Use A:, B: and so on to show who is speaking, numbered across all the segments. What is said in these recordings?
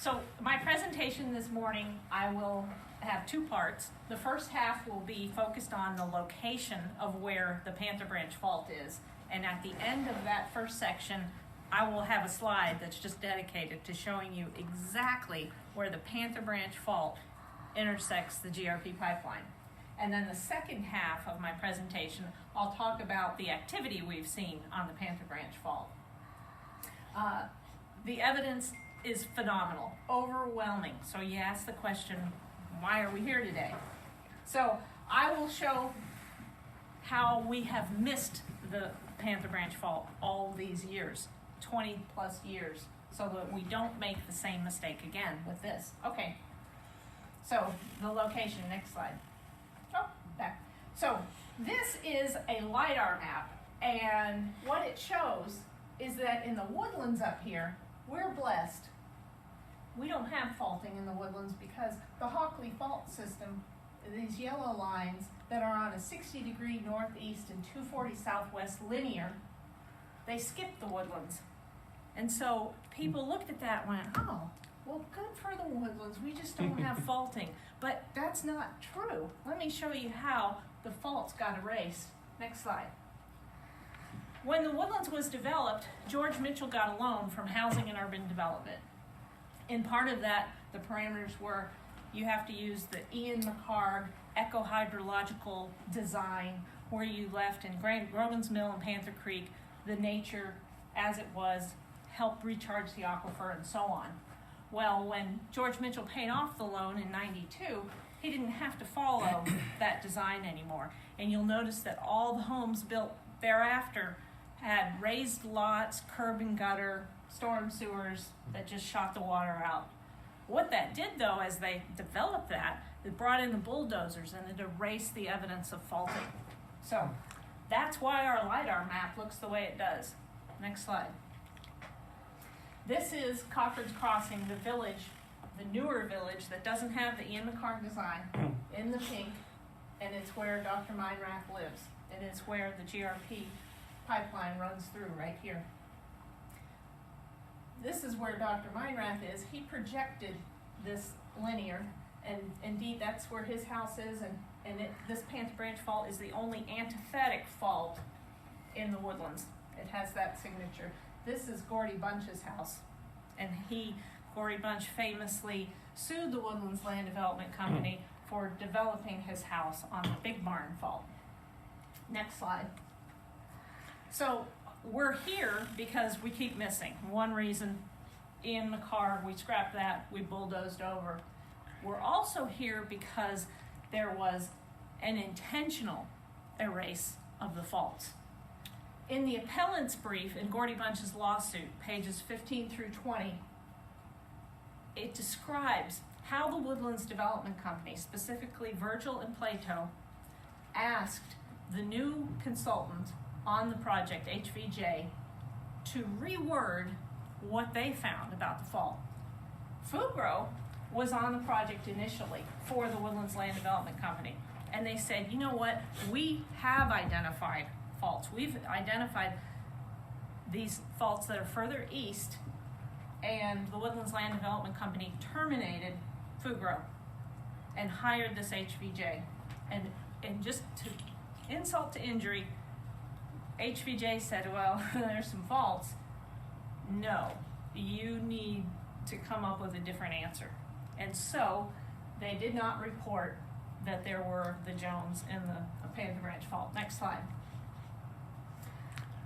A: So my presentation this morning, I will have two parts. The first half will be focused on the location of where the Panther Branch Fault is. And at the end of that first section, I will have a slide that's just dedicated to showing you exactly where the Panther Branch Fault intersects the GRP pipeline. And then the second half of my presentation, I'll talk about the activity we've seen on the Panther Branch Fault. The evidence is phenomenal, overwhelming. So you ask the question, why are we here today? So I will show how we have missed the Panther Branch Fault all these years, 20 plus years, so that we don't make the same mistake again with this. Okay, so the location, next slide. Oh, back. So this is a LiDAR map, and what it shows is that in the woodlands up here, we're blessed. We don't have faulting in the woodlands because the Hockley fault system, these yellow lines that are on a 60-degree northeast and 240 southwest linear, they skip the woodlands. And so people looked at that and went, oh, well, good for the woodlands, we just don't have faulting. But that's not true. Let me show you how the faults got erased. Next slide. When the woodlands was developed, George Mitchell got a loan from Housing and Urban Development. In part of that, the parameters were you have to use the Ian McHarg eco-hydrological design, where you left in Grogan's Mill and Panther Creek the nature as it was, help recharge the aquifer, and so on. Well, when George Mitchell paid off the loan in '92, he didn't have to follow that design anymore. And you'll notice that all the homes built thereafter had raised lots, curb and gutter, storm sewers that just shot the water out. What that did, though, as they developed that, it brought in the bulldozers and it erased the evidence of faulting. So that's why our LiDAR map looks the way it does. Next slide. This is Cochrane's Crossing, the village, the newer village that doesn't have the Ian McHarg design, in the pink, and it's where Dr. Meinrath lives, and it's where the GRP pipeline runs through right here. This is where Dr. Meinrath is. He projected this linear, and indeed that's where his house is, and this Panther Branch Fault is the only antithetic fault in the woodlands. It has that signature. This is Gordy Bunch's house, and Gordy Bunch famously sued the Woodlands Land Development Company for developing his house on the Big Barn Fault. Next slide. So we're here because we keep missing. One reason, Ian McHarg, we scrapped that, we bulldozed over. We're also here because there was an intentional erase of the faults. In the appellant's brief in Gordy Bunch's lawsuit, pages 15 through 20, it describes how the Woodlands Development Company, specifically Virgil and Plato, asked the new consultant on the project, HVJ, to reword what they found about the fault. Fugro was on the project initially for the Woodlands Land Development Company, and they said, you know what, we have identified faults. We've identified these faults that are further east, and the Woodlands Land Development Company terminated Fugro and hired this HVJ. And just to insult to injury, HVJ said, well, there's some faults. No, you need to come up with a different answer. And so they did not report that there were the Jones and the Panther Branch Fault. Next slide.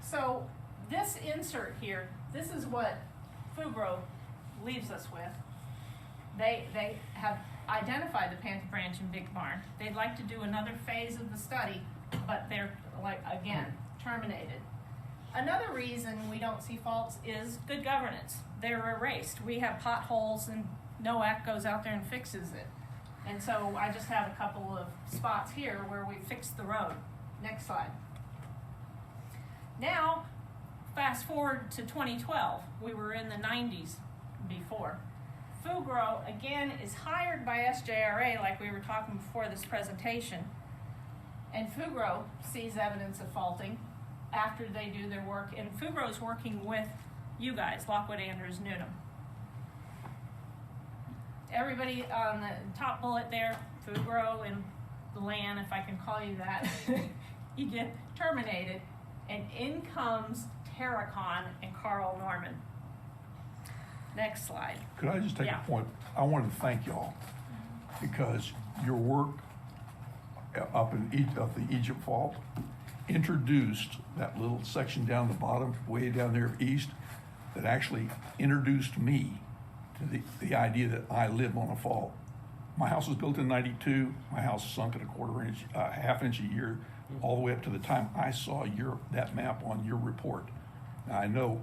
A: So this insert here, this is what Fugro leaves us with. They have identified the Panther Branch and Big Barn. They'd like to do another phase of the study, but they're, like, again, terminated. Another reason we don't see faults is good governance. They're erased. We have potholes and NOAC goes out there and fixes it. And so I just have a couple of spots here where we fixed the road. Next slide. Now, fast forward to 2012. We were in the 90s before. Fugro, again, is hired by SJRA, like we were talking before this presentation. And Fugro sees evidence of faulting after they do their work. And Fugro is working with you guys, Lockwood, Andrews, Newnham. everybody on the top bullet there, food grow and the land, if I can call you that, you get terminated, and in comes Terracon and Carl Norman. Next slide.
B: Could I just take
A: Yeah.
B: a point? I wanted to thank y'all because your work up in the Egypt Fault introduced that little section down the bottom, way down there east, that actually introduced me to the idea that I live on a fault. My house was built in '92. My house sunk at a half inch a year, all the way up to the time I saw that map on your report. Now, I know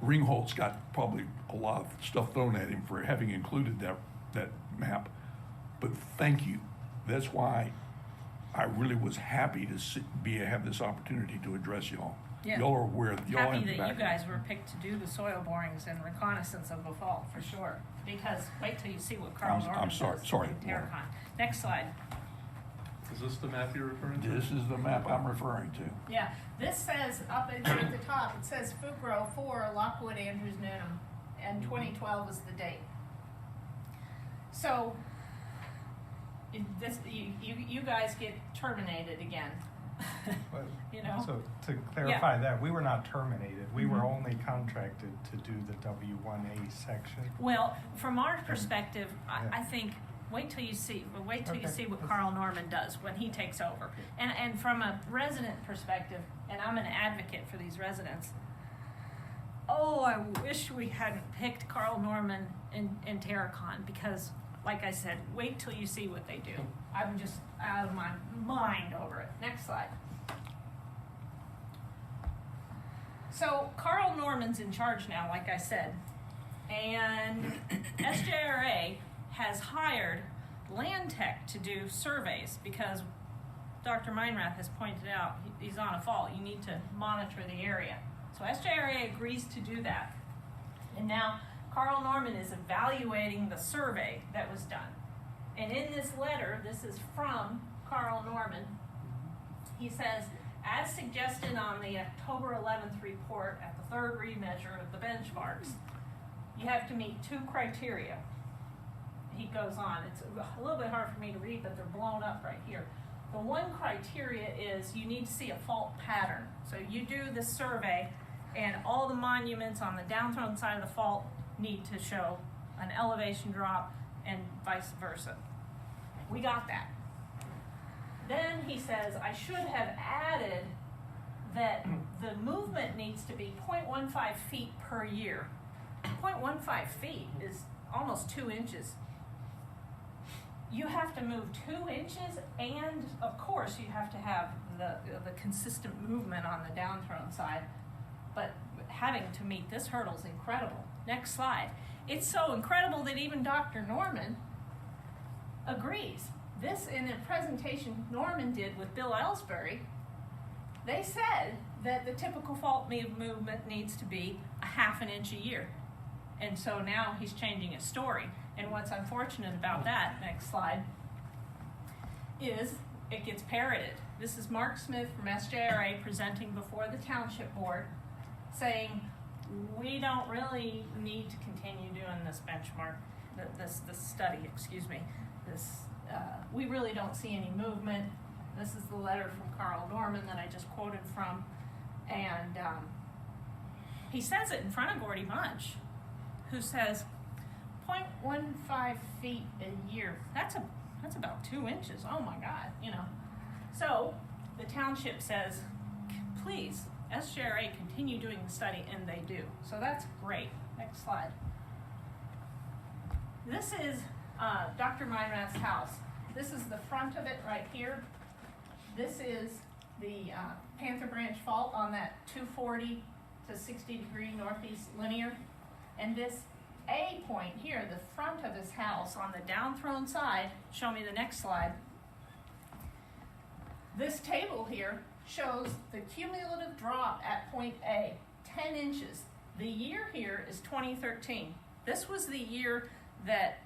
B: Ringholt's got probably a lot of stuff thrown at him for having included that map, but thank you. That's why I really was happy to have this opportunity to address y'all.
A: Yeah.
B: Y'all are aware. Y'all
A: Happy
B: have the
A: that you
B: back.
A: guys were picked to do the soil borings and reconnaissance of the fault, for sure. Because wait till you see what Carl Norman
B: I'm sorry,
A: does
B: sorry.
A: in Terracon. Next slide.
C: Is this the map you're referring to?
B: This is the map I'm referring to.
A: Yeah, this says up at the top, it says Footgrow 4, Lockwood, Andrews, Nuneham, and 2012 is the date. So, you guys get terminated again.
D: But,
A: You know?
D: So to clarify that, we were not terminated. We were only contracted to do the W1A section.
A: Well, from our perspective, I think, wait till you see what Carl Norman does when he takes over. And from a resident perspective, and I'm an advocate for these residents, I wish we hadn't picked Carl Norman and Terracon, because, like I said, wait till you see what they do. I'm just out of my mind over it. Next slide. So Carl Norman's in charge now, like I said, and SJRA has hired Land Tech to do surveys because Dr. Meinrath has pointed out he's on a fault. You need to monitor the area. So SJRA agrees to do that. And now Carl Norman is evaluating the survey that was done. And in this letter, this is from Carl Norman, he says, as suggested on the October 11th report at the third remeasure of the benchmarks, you have to meet 2 criteria. He goes on, it's a little bit hard for me to read, but they're blown up right here. The one criteria is you need to see a fault pattern. So you do the survey, and all the monuments on the downthrown side of the fault need to show an elevation drop and vice versa. We got that. Then he says, I should have added that the movement needs to be 0.15 feet per year. 0.15 feet is almost 2 inches. You have to move 2 inches, and of course you have to have the consistent movement on the downthrown side. But having to meet this hurdle is incredible. Next slide. It's so incredible that even Dr. Norman agrees. This, in a presentation Norman did with Bill Ellsbury, they said that the typical fault movement needs to be a ½ inch a year. And so now he's changing his story. And what's unfortunate about that, next slide, is it gets parroted. This is Mark Smith from SJRA presenting before the Township Board, saying, we don't really need to continue doing this benchmark, this study, we really don't see any movement. This is the letter from Carl Norman that I just quoted from, and he says it in front of Gordy Bunch, who says 0.15 feet a year. That's about 2 inches. Oh my God, you know. So the township says, please, SJRA continue doing the study, and they do. So that's great. Next slide. This is Dr. Meinrath's house. This is the front of it right here. This is the Panther Branch fault on that 240 to 60 degree northeast linear. And this A point here, the front of his house on the downthrown side, show me the next slide. This table here shows the cumulative drop at point A, 10 inches. The year here is 2013. This was the year that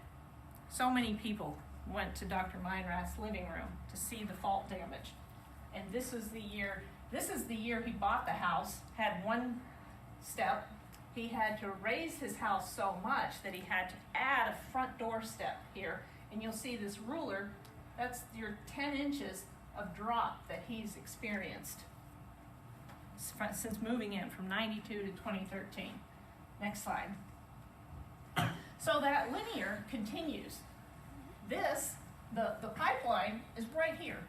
A: so many people went to Dr. Meinrath's living room to see the fault damage. And this is the year he bought the house, had 1 step, he had to raise his house so much that he had to add a front door step here. And you'll see this ruler, that's your 10 inches of drop that he's experienced since moving in from 92 to 2013. Next slide. So that linear continues. This, the pipeline is right here.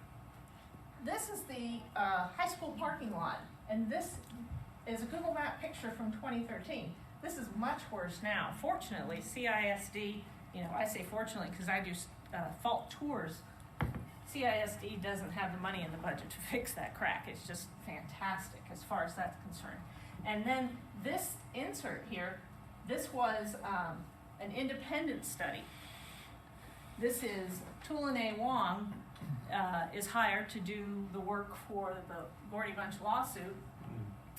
A: This is the high school parking lot, and this is a Google Map picture from 2013. This is much worse now. Fortunately, CISD, I say fortunately because I do fault tours. CISD doesn't have the money in the budget to fix that crack. It's just fantastic as far as that's concerned. And then this insert here, this was an independent study. This is Tulane Wong is hired to do the work for the Gordy Bunch lawsuit,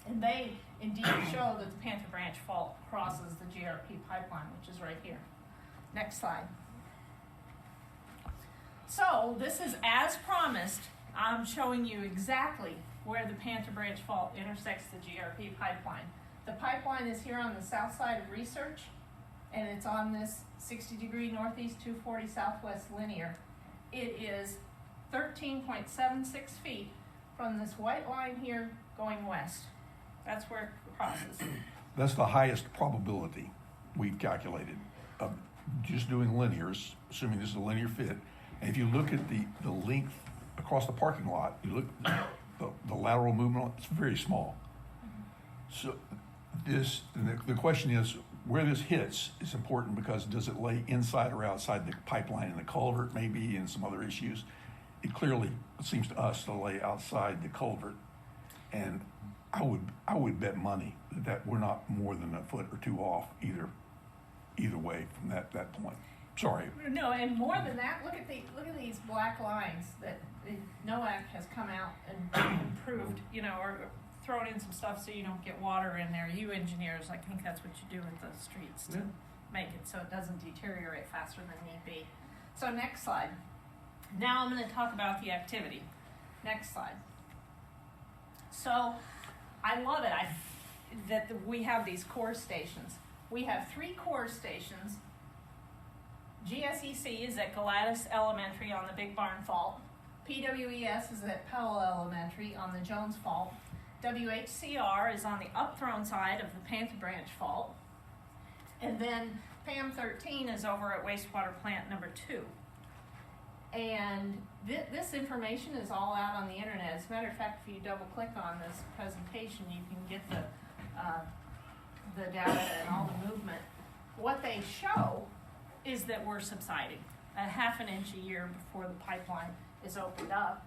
A: and they indeed show that the Panther Branch fault crosses the GRP pipeline, which is right here. Next slide. So this is as promised. I'm showing you exactly where the Panther Branch fault intersects the GRP pipeline. The pipeline is here on the south side of Research, and it's on this 60-degree northeast 240 southwest linear. It is 13.76 feet from this white line here going west. That's where it crosses.
B: That's the highest probability we've calculated of just doing linears, assuming this is a linear fit. And if you look at the length across the parking lot, you look at the lateral movement, it's very small. So the question is, where this hits is important because does it lay inside or outside the pipeline and the culvert maybe and some other issues? It clearly seems to us to lay outside the culvert. And I would bet money that we're not more than a foot or two off either way from that point. Sorry.
A: No, and more than that, look at these black lines that NOAC has come out and improved, or thrown in some stuff so you don't get water in there. You engineers, I think that's what you do with the streets to make it so it doesn't deteriorate faster than need be. So next slide. Now I'm going to talk about the activity. Next slide. So I love it that we have these core stations. We have 3 core stations. GSEC is at Gladys Elementary on the Big Barn Fault. PWES is at Powell Elementary on the Jones Fault. WHCR is on the upthrown side of the Panther Branch Fault. And then PAM 13 is over at wastewater plant number 2. And this information is all out on the internet. As a matter of fact, if you double click on this presentation, you can get the data and all the movement. What they show is that we're subsiding a half an inch a year before the pipeline is opened up.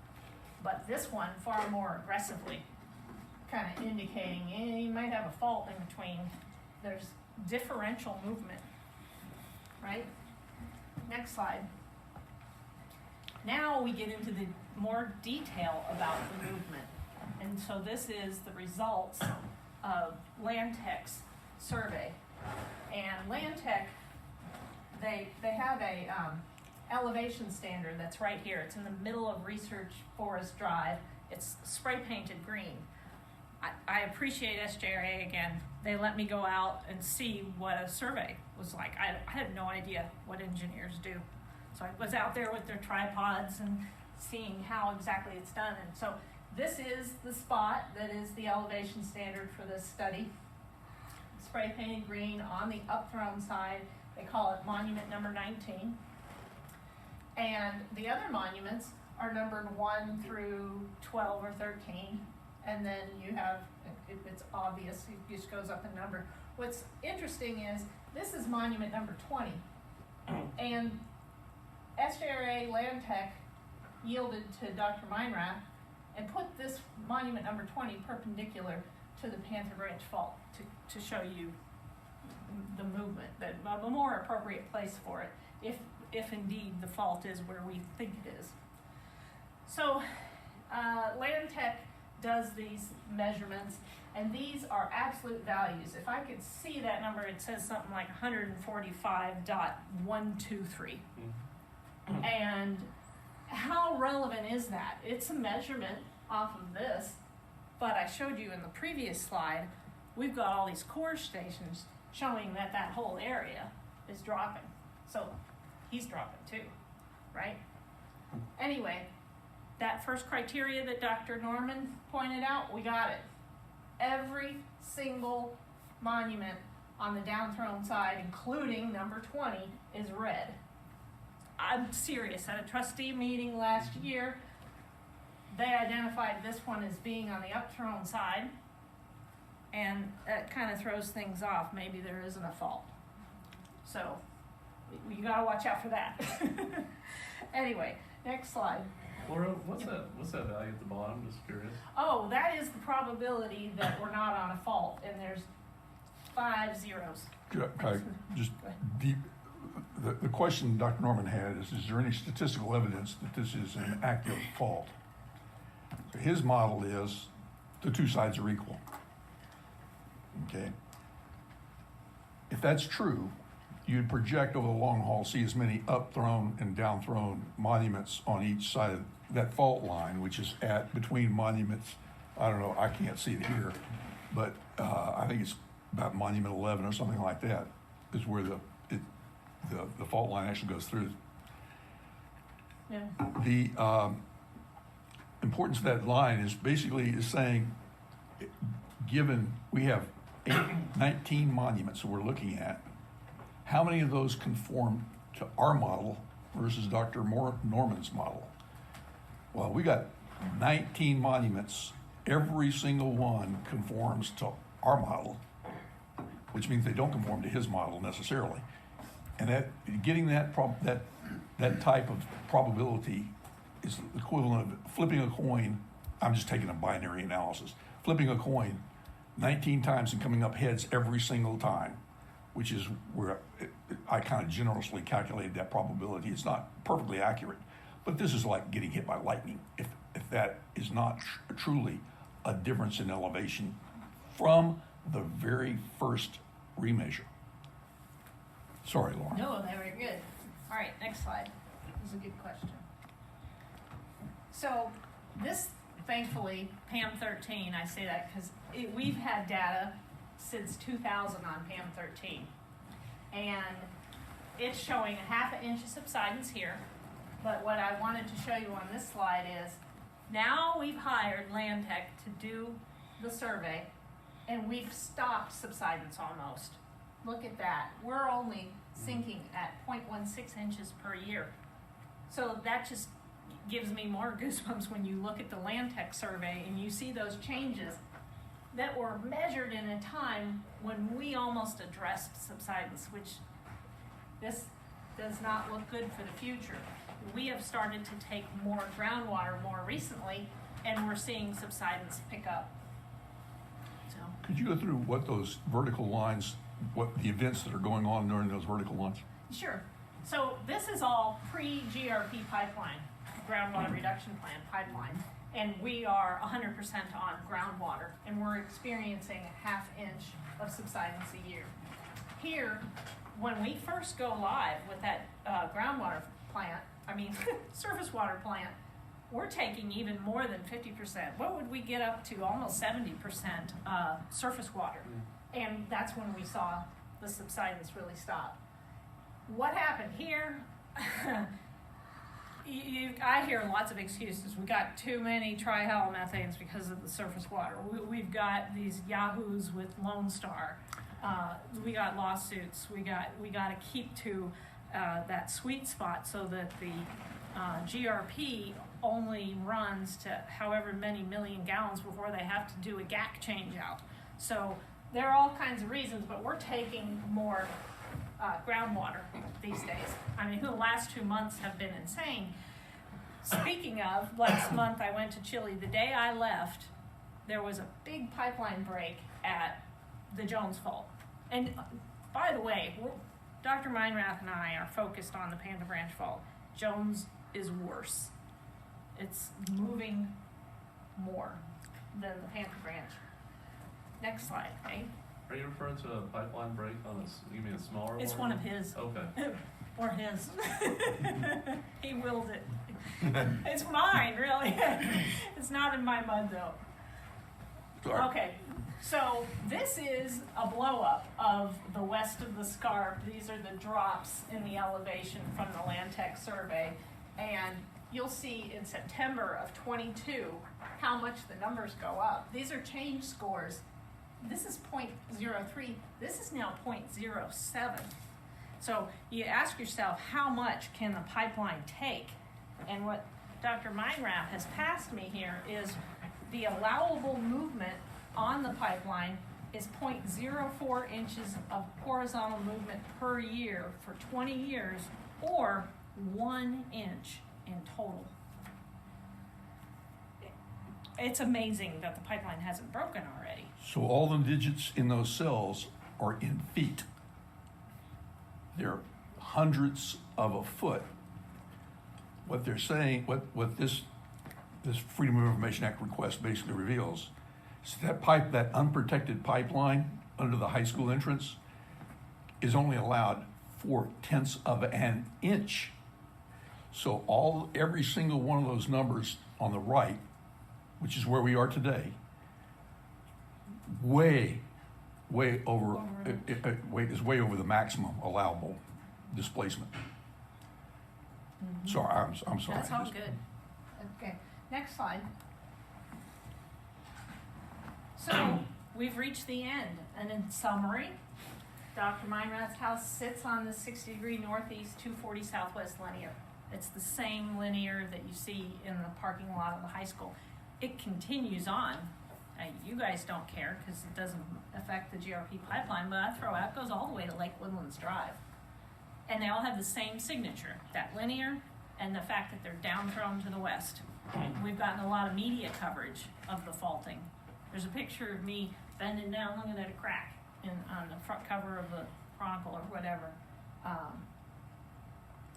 A: But this one far more aggressively, kind of indicating you might have a fault in between. There's differential movement, right? Next slide. Now we get into the more detail about the movement. And so this is the results of Land Tech's survey. And Land Tech, they have a elevation standard that's right here. It's in the middle of Research Forest Drive. It's spray painted green. I appreciate SJRA again. They let me go out and see what a survey was like. I had no idea what engineers do. So I was out there with their tripods and seeing how exactly it's done. And so this is the spot that is the elevation standard for this study. Spray painted green on the upthrown side. They call it monument number 19. And the other monuments are numbered 1 through 12 or 13. And then you have, it's obvious, it just goes up in number. What's interesting is this is monument number 20. And SJRA Land Tech yielded to Dr. Meinrath and put this monument number 20 perpendicular to the Panther Branch Fault to show you the movement, that a more appropriate place for it, if indeed the fault is where we think it is. So Land Tech does these measurements, and these are absolute values. If I could see that number, it says something like 145.123. And how relevant is that? It's a measurement off of this, but I showed you in the previous slide we've got all these core stations showing that that whole area is dropping. So he's dropping too, right? Anyway, that first criteria that Dr. Norman pointed out, we got it. Every single monument on the downthrown side, including number 20, is red. I'm serious. At a trustee meeting last year, they identified this one as being on the upthrown side, and that kind of throws things off. Maybe there isn't a fault. So you gotta watch out for that. Anyway, next slide.
C: Laura, what's that value at the bottom? Just curious.
A: Oh, that is the probability that we're not on a fault, and there's 5 zeros.
B: Just deep, the question Dr. Norman had is there any statistical evidence that this is an active fault? So his model is the two sides are equal. Okay? If that's true, you'd project over the long haul, see as many upthrown and downthrown monuments on each side of that fault line, which is at between monuments. I don't know, I can't see it here, but I think it's about monument 11 or something like that is where the fault line actually goes through.
A: Yeah.
B: The importance of that line is basically is saying, given we have 19 monuments that we're looking at, how many of those conform to our model versus Dr. Norman's model? Well, we got 19 monuments. Every single one conforms to our model, which means they don't conform to his model necessarily. And that getting that type of probability is the equivalent of flipping a coin. I'm just taking a binary analysis. Flipping a coin 19 times and coming up heads every single time, which is where I kind of generously calculated that probability. It's not perfectly accurate, but this is like getting hit by lightning. If that is not truly a difference in elevation from the very first remeasure. Sorry, Laura.
A: No, they were good. All right, next slide. This is a good question. So this, thankfully, PAM 13, I say that because we've had data since 2000 on PAM 13. And it's showing a ½ inch of subsidence here. But what I wanted to show you on this slide is now we've hired Land Tech to do the survey, and we've stopped subsidence almost. Look at that. We're only sinking at 0.16 inches per year. So that just gives me more goosebumps when you look at the Land Tech survey and you see those changes that were measured in a time when we almost addressed subsidence, which this does not look good for the future. We have started to take more groundwater more recently, and we're seeing subsidence pick up. So,
B: Could you go through what those vertical lines, what the events that are going on during those vertical lines?
A: sure. So this is all pre-GRP pipeline, groundwater reduction plan pipeline, and we are 100% on groundwater, and we're experiencing a ½ inch of subsidence a year. Here, when we first go live with that groundwater plant, surface water plant, we're taking even more than 50%. What would we get up to? Almost 70% surface water. And that's when we saw the subsidence really stop. What happened here? I hear lots of excuses. We got too many trihalomethanes because of the surface water. We've got these yahoos with Lone Star. We got lawsuits. We got to keep to that sweet spot so that the GRP only runs to however many million gallons before they have to do a GAC change out. So there are all kinds of reasons, but we're taking more groundwater these days. The last 2 months have been insane. Speaking of, last month I went to Chile. The day I left, there was a big pipeline break at the Jones Fault. And by the way, Dr. Meinrath and I are focused on the Panther Branch Fault. Jones is worse. It's moving more than the Panther Branch. Next slide, okay?
C: Are you referring to a pipeline break on you mean a smaller one?
A: It's one of his.
C: Okay.
A: Or his. He willed it. It's mine, really. It's not in my mud, though.
B: Sorry.
A: Okay, So this is a blow up of the west of the scarp. These are the drops in the elevation from the Land Tech survey. And you'll see in September of 22 how much the numbers go up. These are change scores. This is 0.03. This is now 0.07. So you ask yourself, how much can the pipeline take? And what Dr. Meinrath has passed me here is the allowable movement on the pipeline is 0.04 inches of horizontal movement per year for 20 years, or 1 inch in total. It's amazing that the pipeline hasn't broken already.
B: So all the digits in those cells are in feet. They're hundredths of a foot. What they're saying, what this Freedom of Information Act request basically reveals is that unprotected pipeline under the high school entrance is only allowed 0.4 of an inch. So every single one of those numbers on the right, which is where we are today, way over is way over the maximum allowable displacement. Sorry, I'm sorry.
A: That's all good. Okay, next slide. So we've reached the end, and in summary, Dr. Meinrath's house sits on the 60-degree northeast 240 southwest linear. It's the same linear that you see in the parking lot of the high school. It continues on. You guys don't care because it doesn't affect the GRP pipeline, but I throw out, it goes all the way to Lake Woodlands Drive. And they all have the same signature, that linear and the fact that they're down thrown to the west. We've gotten a lot of media coverage of the faulting. There's a picture of me bending down looking at a crack on the front cover of the Chronicle or whatever.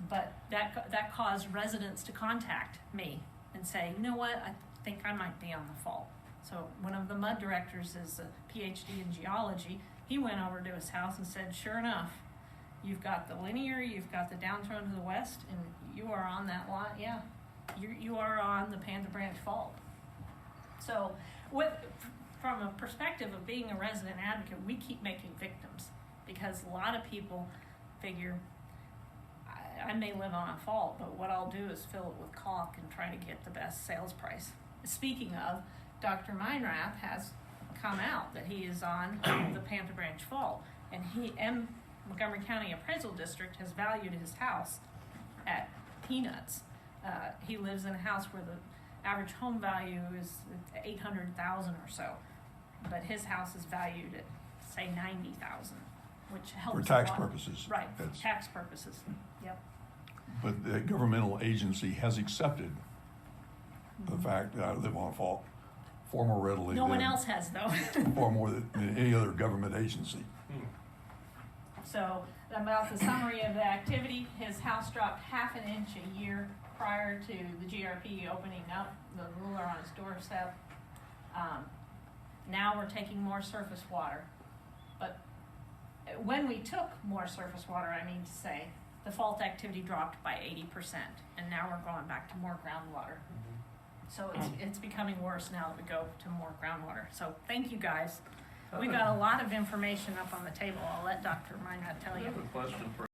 A: But that caused residents to contact me and say, you know what, I think I might be on the fault. So one of the MUD directors is a PhD in geology. He went over to his house and said, sure enough, you've got the linear, you've got the down thrown to the west, and you are on that line. Yeah, you are on the Panther Branch fault. So from a perspective of being a resident advocate, we keep making victims because a lot of people figure, I may live on a fault, but what I'll do is fill it with caulk and try to get the best sales price. Speaking of, Dr. Meinrath has come out that he is on the Panther Branch fault, and Montgomery County Appraisal District has valued his house at peanuts. He lives in a house where the average home value is $800,000 or so, but his house is valued at say $90,000, which helps
B: For tax
A: a lot.
B: purposes.
A: Right, for tax purposes. Yep.
B: But the governmental agency has accepted the fact that I live on a fault far more readily
A: No one else has though.
B: far more than any other government agency.
A: So about the summary of the activity, his house dropped 1/2 inch a year prior to the GRP opening up the ruler on his doorstep. Now we're taking more surface water. But when we took more surface water, I mean to say, the fault activity dropped by 80%, and now we're going back to more groundwater. So it's becoming worse now that we go to more groundwater. So thank you guys. We've got a lot of information up on the table. I'll let Dr. Meinrath tell
C: I
A: you.
C: have a question for